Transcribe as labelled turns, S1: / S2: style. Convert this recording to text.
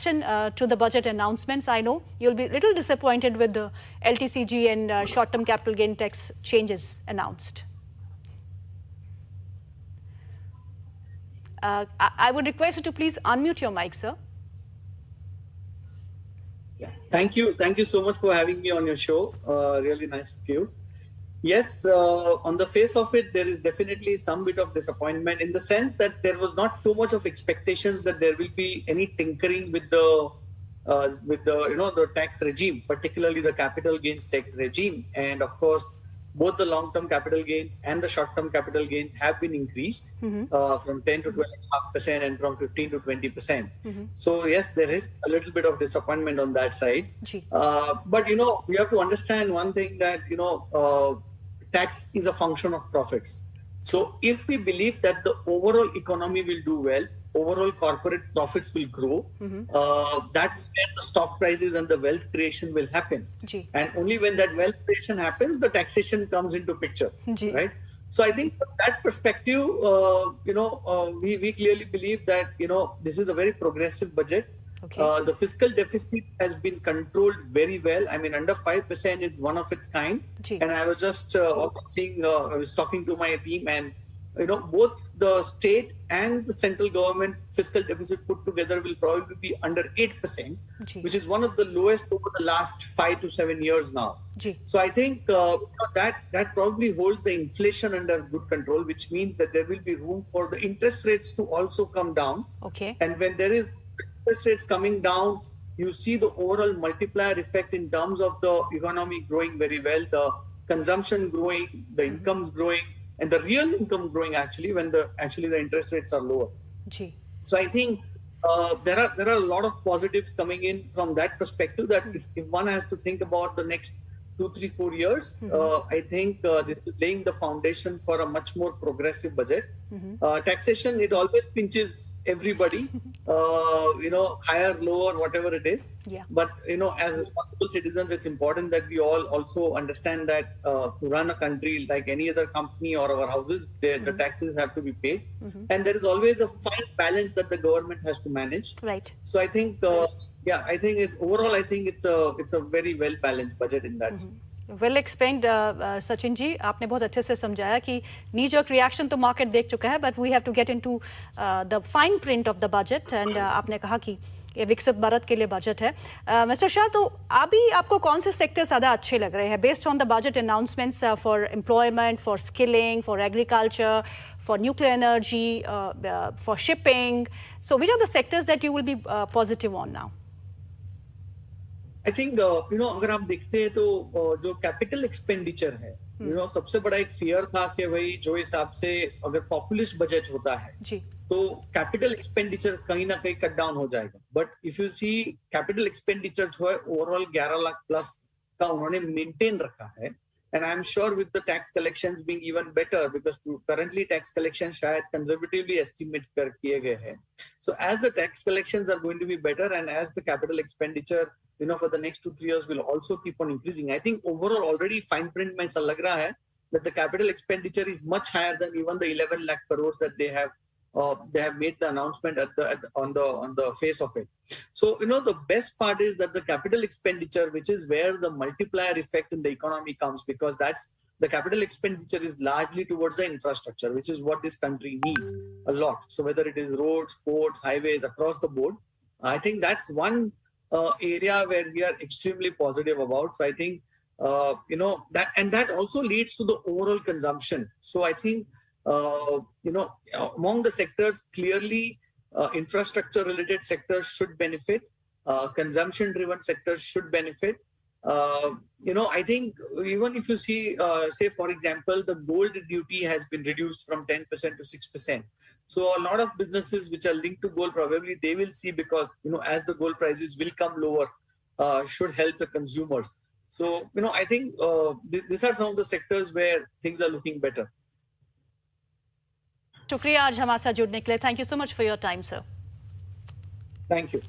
S1: reaction to the budget announcements? I know you'll be a little disappointed with the LTCG and short-term capital gain tax changes announced. I would request you to please unmute your mic, sir.
S2: Yeah, thank you so much for having me on your show. Really nice of you. Yes, on the face of it, there is definitely some bit of disappointment in the sense that there was not too much of expectations that there will be any tinkering with the the tax regime, particularly the capital gains tax regime. And of course, both the long-term capital gains and the short-term capital gains have been increased from 10 to 12.5% and from 15 to 20%. So yes, there is a little bit of disappointment on that side. But we have to understand one thing, that tax is a function of profits. So if we believe that the overall economy will do well, overall corporate profits will grow, that's where the stock prices and the wealth creation will happen. And only when that wealth creation happens, the taxation comes into picture, right? So I think from that perspective, we clearly believe that, this is a very progressive budget. The fiscal deficit has been controlled very well. I mean, under 5% is one of its kind. And I was just seeing, I was talking to my team, and both the state and the central government fiscal deficit put together will probably be under 8%, which is one of the lowest over the last 5 to 7 years now. So I think that probably holds the inflation under good control, which means that there will be room for the interest rates to also come down. And when there is interest rates coming down, you see the overall multiplier effect in terms of the economy growing very well, the consumption growing, the incomes growing, and the real income growing actually when the interest rates are lower. So I think there are a lot of positives coming in from that perspective, that if one has to think about the next 2, 3, 4 years, I think this is laying the foundation for a much more progressive budget. Taxation, it always pinches everybody, higher, lower, whatever it is. But, as responsible citizens, it's important that we all also understand that to run a country like any other company or our houses, the taxes have to be paid. And there is always a fine balance that the government has to manage. So I think, I think it's overall, I think it's a very well balanced budget in that sense.
S1: Well explained, Sachin ji. आपने बहुत अच्छे से समझाया कि knee-jerk reaction तो market देख चुका है, but we have to get into the fine print of the budget. And आपने कहा कि ये विकसित भारत के लिए बजट है. Mr. Shah, तो अभी आपको कौन से सेक्टर ज़्यादा अच्छे लग रहे हैं based on the budget announcements for employment, for skilling, for agriculture, for nuclear energy, for shipping? So which are the sectors that you will be positive on now?
S2: I think अगर आप देखते हैं तो जो कैपिटल एक्सपेंडिचर है, सबसे बड़ा एक फियर था कि भाई जो हिसाब से अगर पॉपुलिस्ट बजट होता है तो कैपिटल एक्सपेंडिचर कहीं ना कहीं कट डाउन हो जाएगा. But if you see capital expenditure जो है ओवरऑल 11 लाख प्लस का उन्होंने मेंटेन रखा है. And I'm sure with the tax collections being even better, because currently tax collections शायद conservatively estimate किए गए हैं. So as the tax collections are going to be better, and as the capital expenditure, for the next 2-3 years will also keep on increasing, I think overall already fine print में ऐसा लग रहा है that the capital expenditure is much higher than even the 11 lakh crores that they have made the announcement on the face of it. So the best part is that the capital expenditure, which is where the multiplier effect in the economy comes, because the capital expenditure is largely towards the infrastructure, which is what this country needs a lot. So whether it is roads, ports, highways, across the board, I think that's one area where we are extremely positive about. So I think that also leads to the overall consumption. So I think among the sectors, clearly infrastructure related sectors should benefit, consumption driven sectors should benefit. I think even if you see, say for example, the gold duty has been reduced from 10% to 6%. So a lot of businesses which are linked to gold, probably they will see, because as the gold prices will come lower, should help the consumers. So I think these are some of the sectors where things are looking better.
S1: शुक्रिया आज हमारे साथ जुड़ने के लिए. Thank you so much for your time, sir.
S2: Thank you.